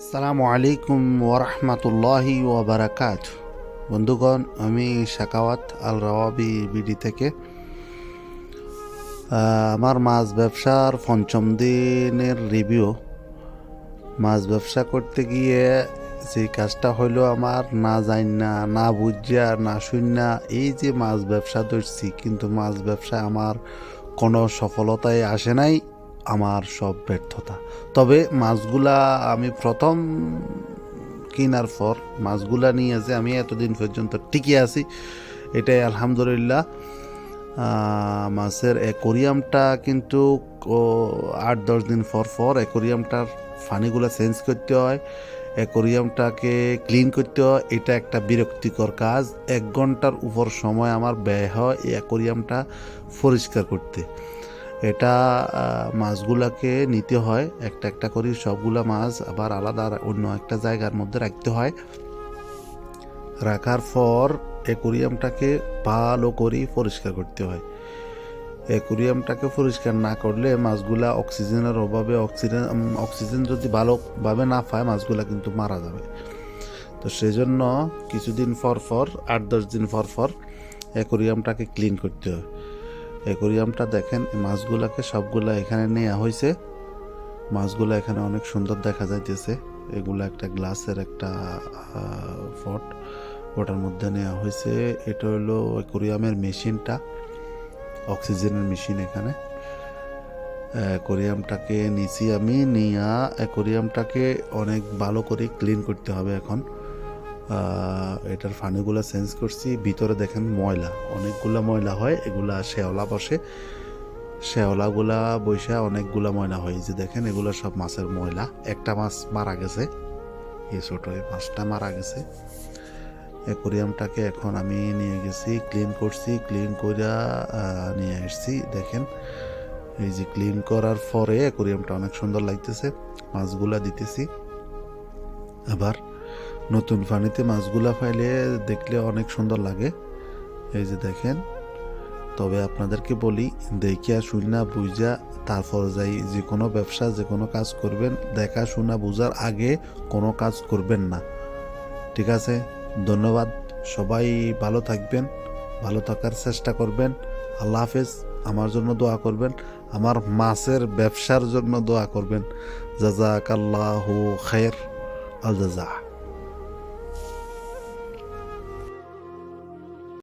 আসসালামু আলাইকুম ওরহমতুল্লাহি ওবরাকাত। বন্ধুগণ, আমি শাকাওয়াত আল রাওয়াবি বিডি থেকে আমার মাছ ব্যবসার পঞ্চম দিনের রিভিউ। মাছ ব্যবসা করতে গিয়ে যে কাজটা হইলো আমার না জানি না বুঝা না শুননা এই যে মাছ ব্যবসা ধরছি, কিন্তু মাছ ব্যবসায় আমার কোনো সফলতায় আসে নাই, আমার সব ব্যর্থতা। তবে মাছগুলা আমি প্রথম কেনার পর মাছগুলা নিয়ে যে আমি এতদিন পর্যন্ত টিকে আছি, এটাই আলহামদুলিল্লাহ। মাছের অ্যাকোরিয়ামটা কিন্তু 8-10 দিন পর অ্যাকোরিয়ামটার পানিগুলো চেঞ্জ করতে হয়, অ্যাকোরিয়ামটাকে ক্লিন করতে হয়। এটা একটা বিরক্তিকর কাজ। 1 ঘন্টার উপর সময় আমার ব্যয় হয় এই অ্যাকোরিয়ামটা পরিষ্কার করতে। এটা মাছগুলাকে নিতে হয় একটা একটা করে, সবগুলা মাছ আবার আলাদা অন্য একটা জায়গার মধ্যে রাখতে হয়। রাখার পর অ্যাকোরিয়ামটাকে ভালো করে পরিষ্কার করতে হয়। অ্যাকোরিয়ামটাকে পরিষ্কার না করলে মাছগুলা অক্সিজেনের অভাবে অক্সিজেন যদি ভালোভাবে না পায় মাছগুলা কিন্তু মারা যাবে। তো সেজন্য কিছুদিন পর 8-10 দিন পর অ্যাকোরিয়ামটাকে ক্লিন করতে হয়। অ্যাকোরিয়ামটা দেখেন, মাছগুলাকে সবগুলা এখানে নেওয়া হয়েছে। মাছগুলা এখানে অনেক সুন্দর দেখা যাইতেছে। এগুলা একটা গ্লাসের একটা পট, ওটার মধ্যে নেওয়া হয়েছে। এটা হলো অ্যাকোরিয়ামের মেশিনটা, অক্সিজেনের মেশিন। এখানে অ্যাকোরিয়ামটাকে নিছি আমি, নিয়ে অ্যাকোরিয়ামটাকে অনেক ভালো করে ক্লিন করতে হবে। এখন এটার পানিগুলো চেঞ্জ করছি। ভিতরে দেখেন ময়লা, অনেকগুলা ময়লা হয়, এগুলা শ্যাওলা বসে, শ্যাওলাগুলা বৈশা অনেকগুলা ময়লা হয়। যে দেখেন এগুলো সব মাছের ময়লা। একটা মাছ মারা গেছে, এই ছোট এই মাছটা মারা গেছে। অ্যাকোরিয়ামটাকে এখন আমি নিয়ে গেছি, ক্লিন করছি, ক্লিন করে নিয়ে এসছি। দেখেন এই যে ক্লিন করার পরে অ্যাকোরিয়ামটা অনেক সুন্দর লাগতেছে। মাছগুলা দিতেছি। আবার নতুন পানিতে মাছগুলা ফাইলে দেখলে অনেক সুন্দর লাগে। এই যে দেখেন। তবে আপনাদেরকে বলি, দেখিয়া শুনা বুঝা তারপর যাই যে কোনো ব্যবসা যে কোনো কাজ করবেন, দেখা শোনা বুঝার আগে কোনো কাজ করবেন না। ঠিক আছে? ধন্যবাদ। সবাই ভালো থাকবেন, ভালো থাকার চেষ্টা করবেন। আল্লাহ হাফেজ। আমার জন্য দোয়া করবেন, আমার মাছের ব্যবসার জন্য দোয়া করবেন। জাযাকাল্লাহু খায়র আল জাযা।